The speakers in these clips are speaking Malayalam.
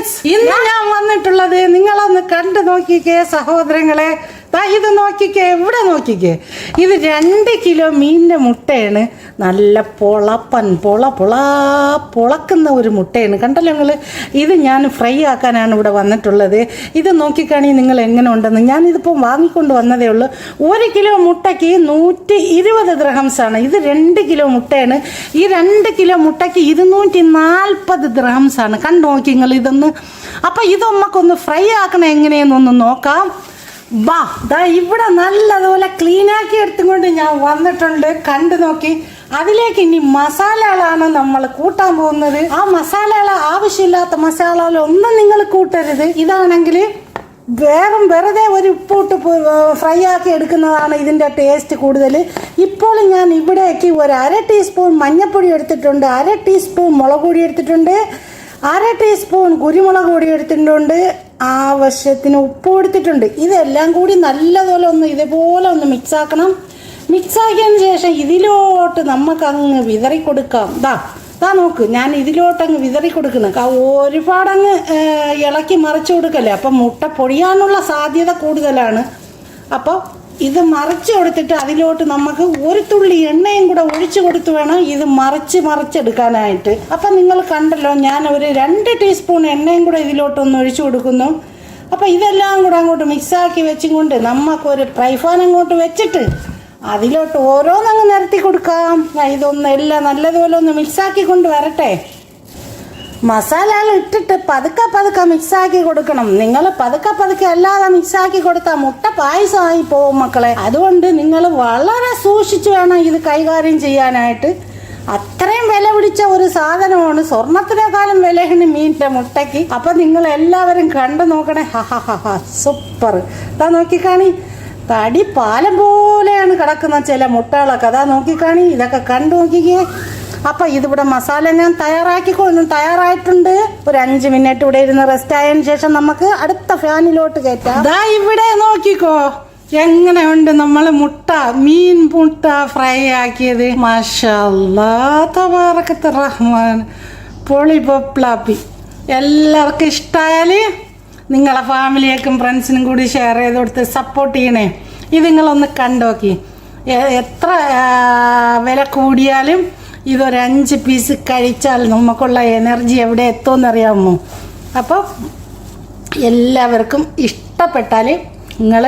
ഫ്രണ്ട്സ്, ഇന്ന് ഞാൻ വന്നിട്ടുള്ളത് നിങ്ങളൊന്ന് കണ്ടു നോക്കിക്കേ സഹോദരങ്ങളെ. ഇത് നോക്കിക്കേ, ഇവിടെ നോക്കിക്കേ. ഇത് 2 കിലോ മീനിൻ്റെ മുട്ടയാണ്. നല്ല പൊളക്കുന്ന ഒരു മുട്ടയാണ്. കണ്ടല്ലോ നിങ്ങൾ. ഇത് ഞാൻ ഫ്രൈ ആക്കാനാണ് ഇവിടെ വന്നിട്ടുള്ളത്. ഇത് നോക്കിക്കാണെങ്കിൽ നിങ്ങൾ എങ്ങനെ ഉണ്ടെന്ന്. ഞാനിതിപ്പോൾ വാങ്ങിക്കൊണ്ട് വന്നതേ ഉള്ളൂ. 1 കിലോ മുട്ടയ്ക്ക് 120 ദിർഹംസാണ്. ഇത് 2 കിലോ മുട്ടയാണ്. ഈ 2 കിലോ മുട്ടയ്ക്ക് 240 ദിർഹംസാണ്. കണ്ടു നോക്കി നിങ്ങൾ ഇതൊന്ന്. അപ്പം ഇത് നമുക്കൊന്ന് ഫ്രൈ ആക്കണം എങ്ങനെയെന്നൊന്ന് നോക്കാം. ഇവിടെ നല്ലതുപോലെ ക്ലീനാക്കി എടുത്തുകൊണ്ട് ഞാൻ വന്നിട്ടുണ്ട്. കണ്ടു നോക്കി. അതിലേക്ക് ഇനി മസാലകളാണ് നമ്മൾ കൂട്ടാൻ പോകുന്നത്. ആ മസാലകൾ, ആവശ്യമില്ലാത്ത മസാലകളൊന്നും നിങ്ങൾ കൂട്ടരുത്. ഇതാണെങ്കിൽ വെറുതെ ഒരു ഉപ്പിട്ട് ഫ്രൈ ആക്കി എടുക്കുന്നതാണ് ഇതിൻ്റെ ടേസ്റ്റ് കൂടുതൽ. ഇപ്പോൾ ഞാൻ ഇവിടേക്ക് ഒരു 1/2 ടീസ്പൂൺ മഞ്ഞൾപ്പൊടി എടുത്തിട്ടുണ്ട്, 1/2 ടീസ്പൂൺ മുളക് പൊടി എടുത്തിട്ടുണ്ട്, 1/2 ടീസ്പൂൺ കുരുമുളക് പൊടി എടുത്തിട്ടുണ്ട്, ആവശ്യത്തിന് ഉപ്പ് എടുത്തിട്ടുണ്ട്. ഇതെല്ലാം കൂടി നല്ലതുപോലെ ഇതേപോലെ ഒന്ന് മിക്സ് ആക്കണം. മിക്സ് ആക്കിയതിന് ശേഷം ഇതിലോട്ട് നമുക്ക് അങ്ങ് വിതറി കൊടുക്കാം. നോക്ക്, ഞാൻ ഇതിലോട്ടങ്ങ് വിതറി കൊടുക്കുന്നു. ഒരുപാടങ്ങ് ഇളക്കി മറിച്ച് കൊടുക്കല്ലേ, അപ്പം മുട്ട പൊടിയാനുള്ള സാധ്യത കൂടുതലാണ്. അപ്പോൾ ഇത് മറിച്ച് കൊടുത്തിട്ട് അതിലോട്ട് നമുക്ക് ഒരു തുള്ളി എണ്ണയും കൂടെ ഒഴിച്ചു കൊടുത്ത് വേണം ഇത് മറിച്ചെടുക്കാനായിട്ട്. അപ്പം നിങ്ങൾ കണ്ടല്ലോ, ഞാൻ ഒരു 2 ടീസ്പൂൺ എണ്ണയും കൂടെ ഇതിലോട്ടൊന്ന് ഒഴിച്ചു കൊടുക്കുന്നു. അപ്പം ഇതെല്ലാം കൂടെ അങ്ങോട്ട് മിക്സാക്കി വെച്ചും കൊണ്ട് നമുക്കൊരു ഫ്രൈ പാൻ അങ്ങോട്ട് വെച്ചിട്ട് അതിലോട്ട് ഓരോന്നങ്ങ് നിരത്തി കൊടുക്കാം. ഇതൊന്നെല്ലാം നല്ലതുപോലെ ഒന്ന് മിക്സാക്കി കൊണ്ട് വരട്ടെ. മസാലകൾ ഇട്ടിട്ട് പതുക്കെ മിക്സാക്കി കൊടുക്കണം. നിങ്ങൾ പതുക്കെ അല്ലാതെ മിക്സാക്കി കൊടുത്താൽ മുട്ട പായസമായി പോകും മക്കളെ. അതുകൊണ്ട് നിങ്ങൾ വളരെ സൂക്ഷിച്ച് വേണം ഇത് കൈകാര്യം ചെയ്യാനായിട്ട്. അത്രയും വില പിടിച്ച ഒരു സാധനമാണ്. സ്വർണത്തിനേക്കാളും വിലയാണ് മീനിൻ്റെ മുട്ടയ്ക്ക്. അപ്പം നിങ്ങൾ എല്ലാവരും കണ്ടു നോക്കണേ. സൂപ്പർ. നോക്കിക്കാണി, തടി പാലം പോലെയാണ് കിടക്കുന്ന ചില മുട്ടകളൊക്കെ. നോക്കിക്കാണി, ഇതൊക്കെ കണ്ടു നോക്കിക്കേ. അപ്പം ഇതിവിടെ മസാല ഞാൻ തയ്യാറായിട്ടുണ്ട്. ഒരു 5 മിനിറ്റ് ഇവിടെ ഇരുന്ന് റെസ്റ്റ് ആയതിനു ശേഷം നമുക്ക് അടുത്ത ഫാനിലോട്ട് കയറ്റാം. ഇവിടെ നോക്കിക്കോ, എങ്ങനെയുണ്ട് നമ്മൾ മീൻ മുട്ട ഫ്രൈ ആക്കിയത്. മാഷാഅല്ലാഹ്, തബാറകത്ത് റഹ്മാൻ, പൊളി പൊപ്ലാപ്പി. എല്ലാവർക്കും ഇഷ്ടമായാൽ നിങ്ങളെ ഫാമിലിയേക്കും ഫ്രണ്ട്സിനും കൂടി ഷെയർ ചെയ്ത് കൊടുത്ത് സപ്പോർട്ട് ചെയ്യണേ. ഇത് നിങ്ങളൊന്ന് കണ്ടോക്കി. എത്ര വില കൂടിയാലും ഇതൊരു 5 പീസ് കഴിച്ചാൽ നമുക്കുള്ള എനർജി എവിടെ എത്തുമെന്നറിയാമോ? അപ്പോൾ എല്ലാവർക്കും ഇഷ്ടപ്പെട്ടാൽ നിങ്ങൾ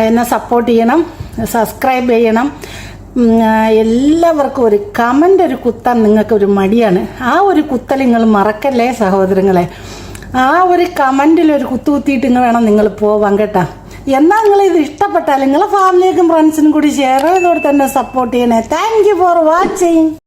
എന്നെ സപ്പോർട്ട് ചെയ്യണം, സബ്സ്ക്രൈബ് ചെയ്യണം. എല്ലാവർക്കും ഒരു കമൻ്റ് ഒരു കുത്താൻ നിങ്ങൾക്കൊരു മടിയാണ്. ആ ഒരു കുത്തൽ നിങ്ങൾ മറക്കല്ലേ സഹോദരങ്ങളെ. ആ ഒരു കമൻറ്റിലൊരു കുത്തിയിട്ട് വേണം നിങ്ങൾ പോവാൻ കേട്ടോ. എന്നാൽ നിങ്ങളിത് ഇഷ്ടപ്പെട്ടാൽ നിങ്ങളെ ഫാമിലിക്കും ഫ്രണ്ട്സിനും കൂടി ഷെയർ ചെയ്തോടെ തന്നെ സപ്പോർട്ട് ചെയ്യണേ. Thank you for watching.